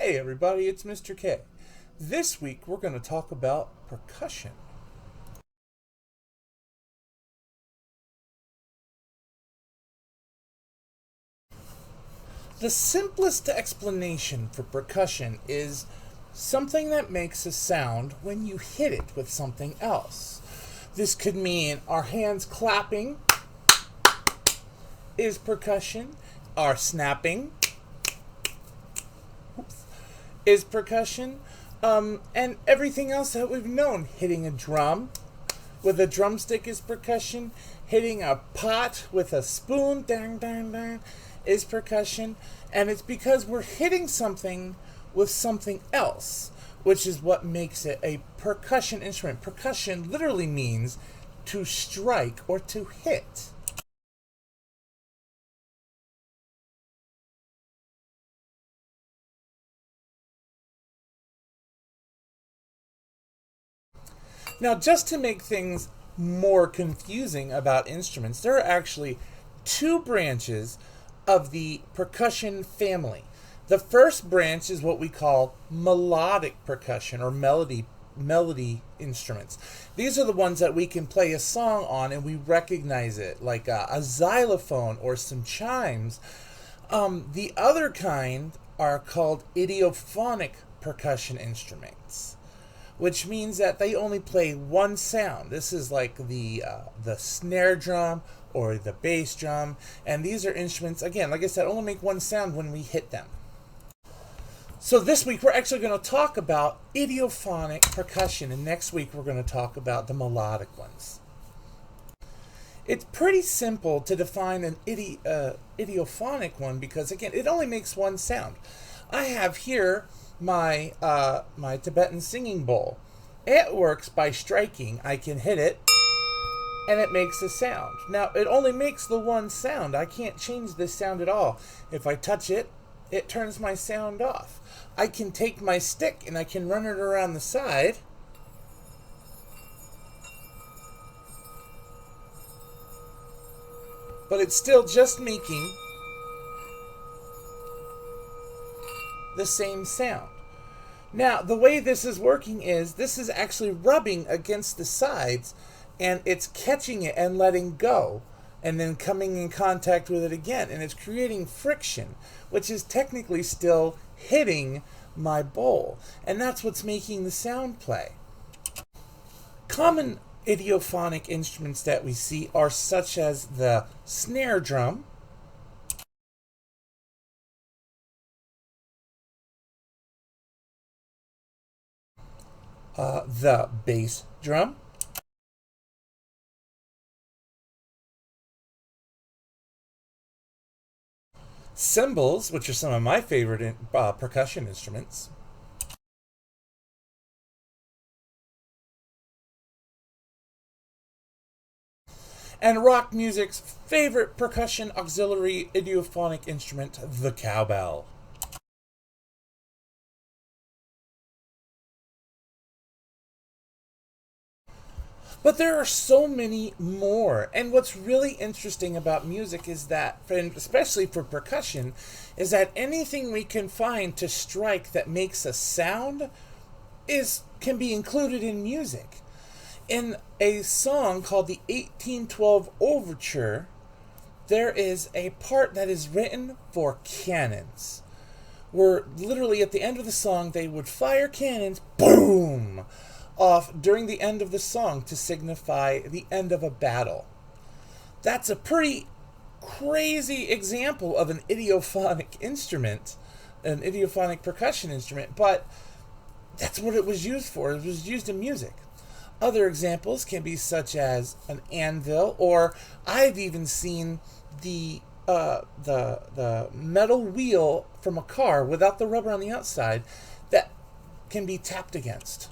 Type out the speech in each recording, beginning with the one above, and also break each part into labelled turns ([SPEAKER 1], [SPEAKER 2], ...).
[SPEAKER 1] Hey everybody, it's Mr. K. This week we're going to talk about percussion. The simplest explanation for percussion is something that makes a sound when you hit it with something else. This could mean our hands clapping is percussion, our snapping is percussion, and everything else that we've known. Hitting a drum with a drumstick is percussion. Hitting a pot with a spoon, dang, dang, dang, is percussion. And it's because we're hitting something with something else, which is what makes it a percussion instrument. Percussion literally means to strike or to hit. Now, just to make things more confusing about instruments, there are actually two branches of the percussion family. The first branch is what we call melodic percussion or melody instruments. These are the ones that we can play a song on and we recognize it, like a xylophone or some chimes. The other kind are called idiophonic percussion instruments, which means that they only play one sound. This is like the snare drum or the bass drum, and these are instruments, again, like I said, only make one sound when we hit them. So this week we're actually going to talk about idiophonic percussion, and next week we're going to talk about the melodic ones. It's pretty simple to define an idiophonic one because, again, it only makes one sound. I have here my Tibetan singing bowl. It works by striking. I can hit it and it makes a sound. Now, it only makes the one sound. I can't change this sound at all. If I touch it, it turns my sound off. I can take my stick and I can run it around the side, but it's still just making the same sound. Now, the way this is working is this is actually rubbing against the sides and it's catching it and letting go and then coming in contact with it again, and it's creating friction, which is technically still hitting my bowl, and that's what's making the sound play. Common idiophonic instruments that we see are such as the snare drum, the bass drum, cymbals, which are some of my favorite percussion instruments, and rock music's favorite percussion auxiliary idiophonic instrument, the cowbell. But there are so many more. And what's really interesting about music is that, and especially for percussion, is that anything we can find to strike that makes a sound can be included in music. In a song called the 1812 Overture, there is a part that is written for cannons, where literally at the end of the song they would fire cannons, boom, off during the end of the song to signify the end of a battle. That's a pretty crazy example of an idiophonic instrument, an idiophonic percussion instrument, but that's what it was used for. It was used in music. Other examples can be such as an anvil, or I've even seen the metal wheel from a car without the rubber on the outside that can be tapped against.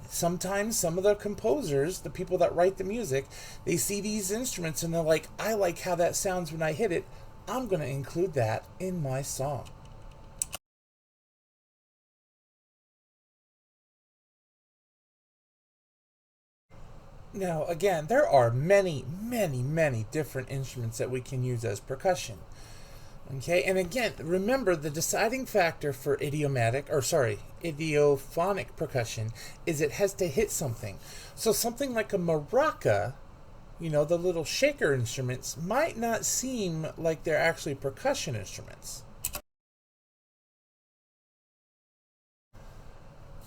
[SPEAKER 1] Sometimes some of the composers, the people that write the music, they see these instruments and they're like, I like how that sounds when I hit it. I'm going to include that in my song. Now, again, there are many, many, many different instruments that we can use as percussion. Okay, and again, remember the deciding factor for idiophonic percussion is it has to hit something. So something like a maraca, the little shaker instruments, might not seem like they're actually percussion instruments.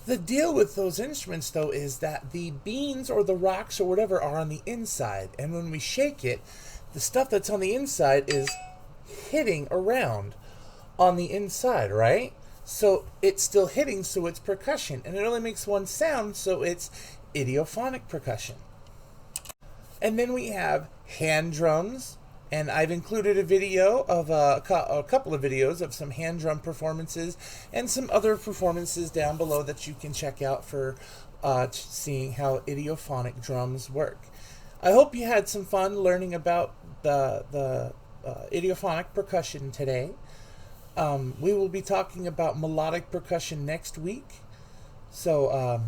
[SPEAKER 1] The deal with those instruments, though, is that the beans or the rocks or whatever are on the inside, and when we shake it, the stuff that's on the inside is hitting around on the inside, right? So it's still hitting, so it's percussion, and it only makes one sound, so it's idiophonic percussion. And then we have hand drums, and I've included a video of a couple of videos of some hand drum performances and some other performances down below that you can check out for seeing how idiophonic drums work. I hope you had some fun learning about the idiophonic percussion today. We will be talking about melodic percussion next week. So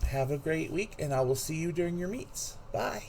[SPEAKER 1] have a great week, and I will see you during your meets. Bye.